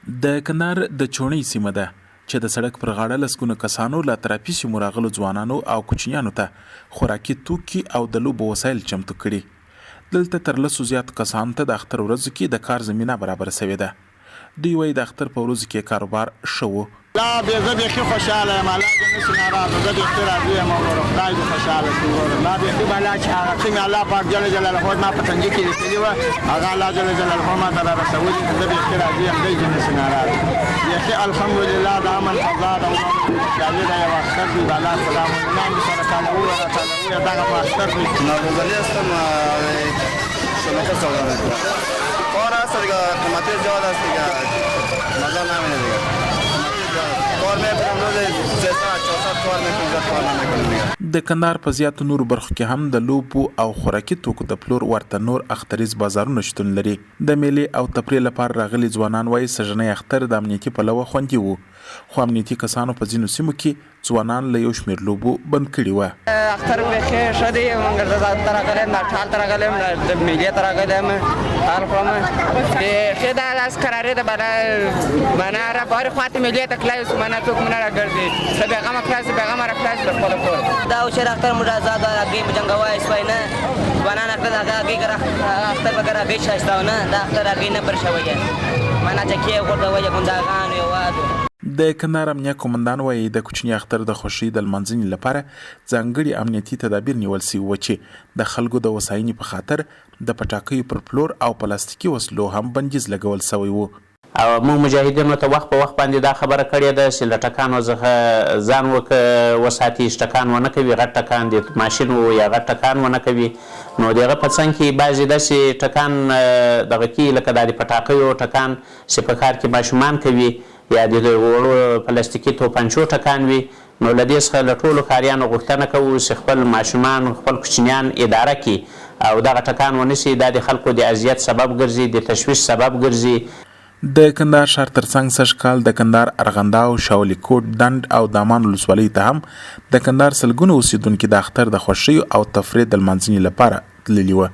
د کندهار د چونې سیمه ده چې د سړک پر غاړه لسګونه کسانو له ترافیک مراغلو ځوانانو او کوچنیانو ته خوراکي توکي او د لوبو وسایل چمتو کړي. دلته تر لسو زیات کسانو ته د اختر ورځو کې د کار زمینه برابر شوې ده. دوی وایي د اختر په ورځو کې کاروبار ښه و. لا زه بیخي خوشحاله یم، الله دې نشي ناراضه، زه بیخي راضي یم وروره، خدای دې خوشحاله کړي وروره. لا بیخي به الله چې هغه څنګه الله پاک جل جلاله ما په تنګي کې لیکلي وه هغه الله جل جلاله ما ته رارسولي، زه بیخي راضي یم، دی دې نشي ناراضه. بیخي الحمدلله د امن فضا ده او خوشحالي ده. یو اختر دی د الله سلام نام سره کالوه راټالوه دغه په اختر دی. نوروزالي هستم شلوغه سودا کار هست دیگه، قیمتی زیاد است دیگه، مزه نمیده دیگه. کار میکنم روز 300-400 کار میکنم، زیاد کار نمیکنم دیگه. د کندهار په زیاتو نورو برخو کې هم د لوبو او خوراکي توکو د پلور ورته نور اختریز بازارونه شتون لري. د میلې او تفریح لپاره راغلي ځوانان وایي سږنی اختر د امنیتي پلوه خوندي و، خو امنیتي کسانو په ځینو سیمو کې ځوانان له یو شمېر لوبو بند کړي وه. اختر بیخي ښه دی، مګر زه ته راغلی یم، ټال ته راغلی یم، د میلې ته راغلی یم، ټال خورم. بیخي دا داسې قرارې ده بله منه را بارې خواته میلې ته تللی اوس منه څوک منه راګرځي، څه بېغمه کړه څه بېغمه راکړه د خپله کور. دا اوس اختر موږ آزاد راګي جنګوای سوی نه ځوانان اختر راګي اختر وغیرہ راګي شایسته نه دا اختر راګي نه پر شوی منه چې کې ورته وایي ګوندګان یو وادو. د کندهار امنیه قومندان وایي د کوچني اختر د خوښۍ د لمانځنې لپاره ځانګړي امنیتي تدابیر نیول سوي وو چې د خلکو د هوساینې په خاطر د پټاکیو پر پلور او پلاستیکي وسلو هم بندیز لګول سوی وو. او موږ مجاهدینو ته وخت په وخت باندې دا خبره کړې ده چې له ټکانو څخه ځان وساتي، ټکان ونه کوي، غټ ټکان د ماشین یا غټ ټکان ونه کوي. نو د هغه په څنګ کې بعضې داسې ټکان دغه کي لکه دا د پټاقیو ټکان چې په ښار کې ماشومان کوي یا د وړو پلاستیکي توپنچو ټکان وي. نو له دې څخه له ټولو ښاریانو غوښتنه کوو چې خپل ماشومان خپل کوچنیان اداره کړي او دغه ټکان ونیسي. دا د خلکو د اذیت سبب ګرځي، د تشویش سبب ګرځي. د کندهار ښار ترڅنګ سږ کال د کندهار ارغنداو، شاولي کوټ، ډنډ او دامان ولسوالۍ ته هم د کندهار سلګونه اوسېدونکي د اختر د خوښیو او تفریح د لمانځنې لپاره تللي وه.